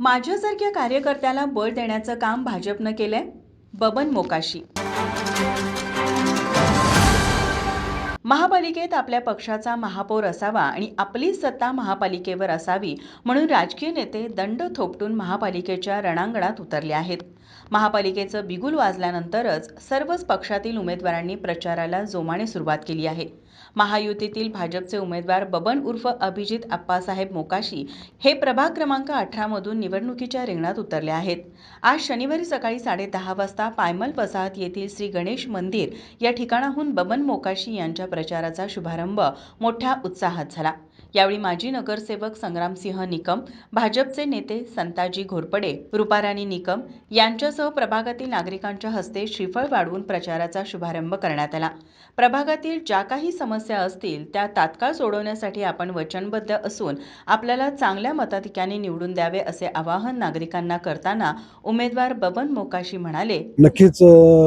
माझ्यासारख्या कार्यकर्त्याला बळ देण्याचं काम भाजपनं केलंय. बबन मोकाशी. महापालिकेत आपल्या पक्षाचा महापौर असावा आणि आपली सत्ता महापालिकेवर असावी म्हणून राजकीय नेते दंड थोपटून महापालिकेच्या रणांगणात उतरले आहेत. महापालिकेचं बिगुल वाजल्यानंतरच सर्वच पक्षातील उमेदवारांनी प्रचाराला जोमाने सुरुवात केली आहे. महायुतीतील भाजपचे उमेदवार बबन उर्फ अभिजित आप्पासाहेब मोकाशी हे प्रभाग क्रमांक 18 मधून निवडणुकीच्या रिंगणात उतरले आहेत. आज शनिवारी सकाळी 10:30 वाजता पायमल वसाहत येथील श्री गणेश मंदिर या ठिकाणाहून बबन मोकाशी यांच्या प्रचाराचा शुभारंभ मोठ्या उत्साहात झाला. यावेळी माजी नगरसेवक संग्रामसिंह निकम, भाजपचे नेते संताजी घोरपडे, रुपाराणी निकम यांच्यासह प्रभागातील नागरिकांच्या हस्ते श्रीफळ वाढवून प्रचाराचा शुभारंभ करण्यात आला. प्रभागातील ज्या काही समस्या असतील त्या तात्काळ सोडवण्यासाठी आपण वचनबद्ध असून आपल्याला चांगल्या मताधिक्याने निवडून द्यावे असे आवाहन नागरिकांना करताना उमेदवार बबन मोकाशी म्हणाले. नक्कीच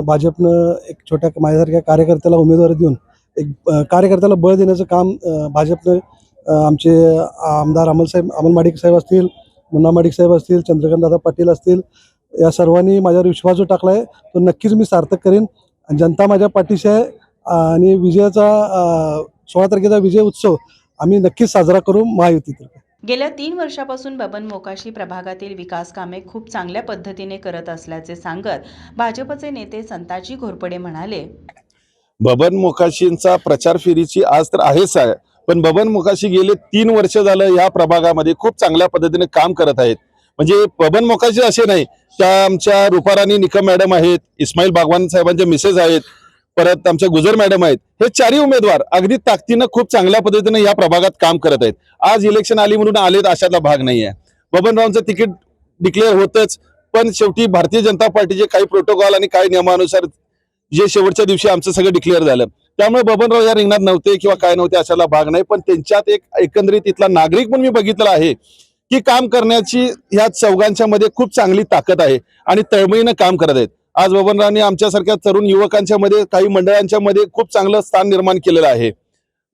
भाजपनं एक छोट्या माझ्यासारख्या कार्यकर्त्याला उमेदवारी देऊन एक कार्यकर्त्याला बळ देण्याचं काम भाजपनं आमचे आमदार अमल माडिक साहेब असतील, मुन्ना माडिक साहेब असतील, चंद्रकांतदादा पाटील असतील, या सर्वांनी माझ्यावर विश्वास जो टाकला आहे तो नक्कीच मी सार्थक करेन. जनता माझ्या पाठीशी आहे आणि विजयाचा 16 तारखेचा विजय उत्सव आम्ही नक्कीच साजरा करू महायुतीतर्फे. गेल्या 3 वर्षापासून बबन मोकाशी प्रभागातील विकास कामे खूप चांगल्या पद्धतीने करत असल्याचे सांगत भाजपचे नेते संताजी घोरपडे म्हणाले. बबन मोकाशींचा प्रचार फेरीची आज तर आहेच आहे, पण बबन मोकाशी गेले 3 वर्ष झालं या प्रभागामध्ये खूप चांगल्या पद्धतीने काम करत आहेत. म्हणजे बबन मोकाशी असे नाही, त्या आमच्या रुपाराणी निकम मॅडम आहेत, इस्माईल बागवान साहेबांचे मिसेस आहेत, परत आमच्या गुजर मॅडम आहेत. हे 4ही उमेदवार अगदी ताकदीनं खूप चांगल्या पद्धतीने या प्रभागात काम करत आहेत. आज इलेक्शन आली म्हणून आलेत अशातला भाग नाही आहे. बबनरावांचं तिकीट डिक्लेअर होतच, पण शेवटी भारतीय जनता पार्टीचे काही प्रोटोकॉल आणि काही नियमानुसार जे शेवटच्या दिवशी आमचं सगळं डिक्लेअर झालं, त्यामुळे बबनराव या रिंगणात नव्हते किंवा काय नव्हते अशाला भाग नाही. पण त्यांच्यात एक एकंदरीत इथला नागरिक म्हणून मी बघितलं आहे की काम करण्याची ह्या चौघांच्या मध्ये खूप चांगली ताकद आहे आणि तळमळीनं काम करत आहेत. आज बबनरावांनी आमच्यासारख्या तरुण युवकांच्या मध्ये, काही मंडळांच्या मध्ये खूप चांगलं स्थान निर्माण केलेलं आहे.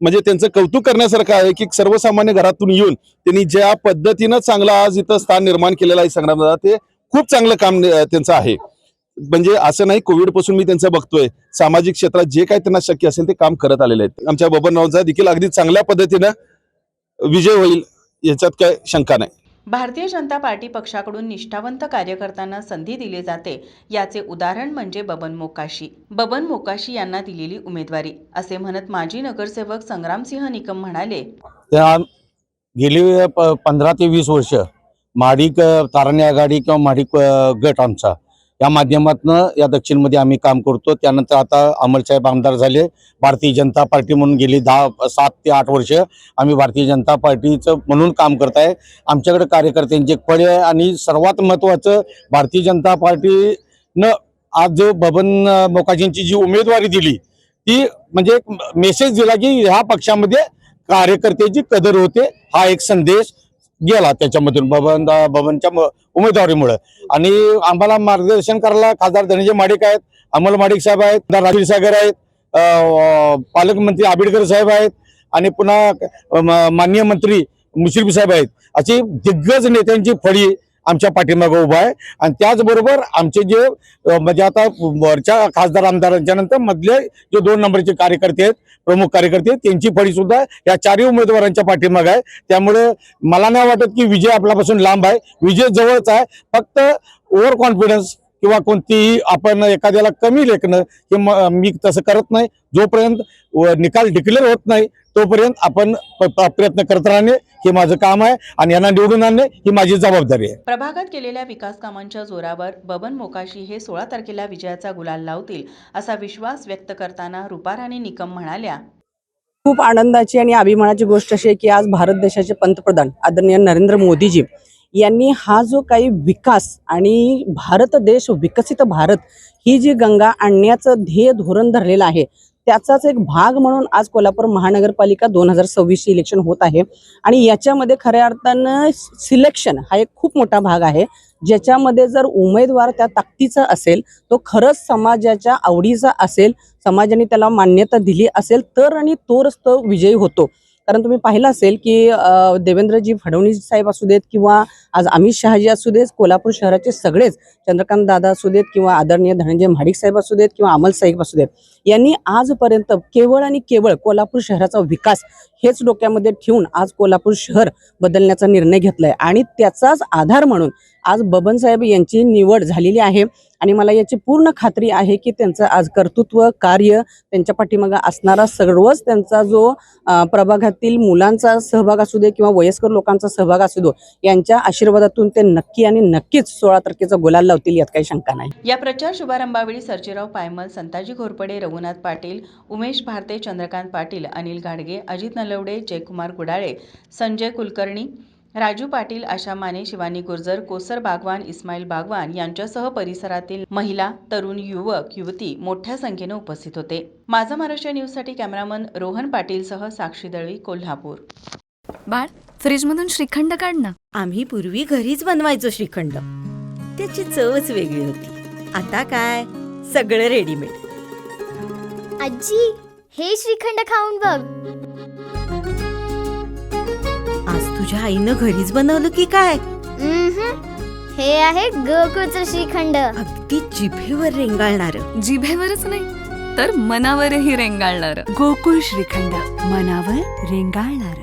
म्हणजे त्यांचं कौतुक करण्यासारखं आहे की सर्वसामान्य घरातून येऊन त्यांनी ज्या पद्धतीनं चांगलं आज इथं स्थान निर्माण केलेलं आहे संग्रामदादा, ते खूप चांगलं काम त्यांचं आहे. म्हणजे असं नाही, कोविड पासून मी त्यांचं बघतोय, सामाजिक क्षेत्रात जे काही त्यांना शक्य असेल ते काम करत आलेले आहेत. आमच्या बबनरावांचा देखील अगदी चांगल्या पद्धतीनं विजय होईल याच्यात काय शंका नाही. भारतीय जनता पार्टी पक्षाकडून निष्ठावंत कार्यकर्त्यांना संधी दिली जाते याचे उदाहरण म्हणजे बबन मोकाशी. बबन मोकाशी यांना दिलेली उमेदवारी असे म्हणत माजी नगरसेवक संग्रामसिंह निकम म्हणाले. गेली 15 ते 20 वर्ष माडिक तारणी आघाडी किंवा माडिक गट आमचा या माध्यमातून या दक्षिणमध्ये आम्ही काम करतो. त्यानंतर आता अमलसाहेब आमदार झाले, भारतीय जनता पार्टी म्हणून गेली 7 ते 8 वर्ष आम्ही भारतीय जनता पार्टीचं म्हणून काम करत आहे. आमच्याकडे कार्यकर्त्यांची फळे आहे आणि सर्वात महत्त्वाचं भारतीय जनता पार्टीनं आज जो बबन मोकाशींची जी उमेदवारी दिली ती म्हणजे मेसेज दिला की ह्या पक्षामध्ये कार्यकर्त्याची कदर होते, हा एक संदेश गेला त्याच्यामधून बबनच्या उमेदवारीमुळे. आणि आम्हाला मार्गदर्शन करायला खासदार धनंजय माडिक आहेत, अमल माडिक साहेब आहेत, राजीव सागर आहेत, पालकमंत्री आबिडकर साहेब आहेत आणि पुन्हा माननीय मंत्री मुश्रीफ साहेब आहेत. अशी दिग्गज नेत्यांची फळी आमच्या पाठीमागे उभा आहे. आणि त्याचबरोबर आमचे जे म्हणजे आता वरच्या खासदार आमदारांच्या नंतर मधले जे 2 नंबरचे कार्यकर्ते आहेत, प्रमुख कार्यकर्ते, त्यांची फळी सुद्धा या 4ही उमेदवारांच्या पाठीमागे आहे. त्यामुळे मला नाही वाटत की विजय आपल्यापासून लांब आहे, विजय जवळच आहे. फक्त ओव्हर कॉन्फिडन्स किंवा कोणतीही आपण एखाद्याला कमी लेखणं हे मी तसं करत नाही. जोपर्यंत निकाल डिक्लेअर होत नाही तोपर्यंत आपण प्रयत्न करत राहणे हे माझं काम आहे आणि यांना निवडून आणणे ही माझी जबाबदारी आहे. प्रभागात केलेल्या विकास कामांच्या जोरावर बबन मोकाशी हे 16 तारखेला विजयाचा गुलाल लावतील असा विश्वास व्यक्त करताना रुपाराणी निकम म्हणाल्या. खूप आनंदाची आणि अभिमानाची गोष्ट अशी आहे की आज भारत देशाचे पंतप्रधान आदरणीय नरेंद्र मोदीजी यांनी हा जो काही विकास आणि भारत देश विकसित भारत ही जी गंगा आणण्याचं ध्येय धोरण धरलेलं आहे त्याचाच एक भाग म्हणून आज कोल्हापूर महानगरपालिका 2026 इलेक्शन होत आहे. आणि याच्यामध्ये खऱ्या अर्थानं सिलेक्शन हा एक खूप मोठा भाग आहे, ज्याच्यामध्ये जर उमेदवार त्या ताकदीचा असेल, तो खरंच समाजाच्या आवडीचा असेल, समाजाने त्याला मान्यता दिली असेल तर आणि तोच तो विजयी होतो. कारण तुम्ही पाहिलं असेल की देवेंद्रजी फडणवीस साहेब असू देत किंवा आज अमित शहाजी असू देत, कोल्हापूर शहराचे सगळेच चंद्रकांत दादा असू देत किंवा आदरणीय धनंजय महाडिक साहेब असू देत किंवा अमल साहेब असू देत, यांनी आजपर्यंत केवळ आणि केवळ कोल्हापूर शहराचा विकास हेच डोक्यामध्ये ठेवून आज कोल्हापूर शहर बदलण्याचा निर्णय घेतलाय आणि त्याचाच आधार म्हणून आज बबन साहेब यांची निवड झालेली आहे. आणि मला याची पूर्ण खात्री आहे की त्यांचं आज कर्तृत्व कार्य, त्यांच्या पाठीमागे असणारा सर्वच त्यांचा जो प्रभागातील मुलांचा सहभाग असू दे किंवा वयस्कर लोकांचा सहभाग असू दे, यांच्या आशीर्वादातून ते नक्की आणि नक्कीच 16 तारखेचा गुलाल लावतील यात काही शंका नाही. या प्रचार शुभारंभावेळी सर्जेराव पायमल, संताजी घोरपडे, रघुनाथ पाटील, उमेश भारते, चंद्रकांत पाटील, अनिल गाडगे, अजित नलवडे, जयकुमार गुडाळे, संजय कुलकर्णी, राजू पाटील, आशा माने, शिवानी गुर्जर, कोसर बागवान, इस्माईल बागवान यांच्यासह परिसरातील महिला, तरुण, युवक, युवती मोठ्या संख्येने उपस्थित होते. माझा महाराष्ट्र न्यूजसाठी कॅमेरामन रोहन पाटीलसह साक्षी दळवी, कोल्हापूर. बाळ, फ्रीजमधून श्रीखंड काढ ना. आम्ही पूर्वी घरीच बनवायचो श्रीखंड, त्याची चवच वेगळी होती. आता काय सगळं रेडीमेड. आजी, हे श्रीखंड खाऊन बघ. आज तुझ्या आईनं घरीच बनवलं की काय? हे आहे गोकुळचं श्रीखंड. अगदी जिभेवर रेंगाळणार. जिभेवरच नाही तर मनावरही रेंगाळणार. गोकुळ श्रीखंड, मनावर रेंगाळणार.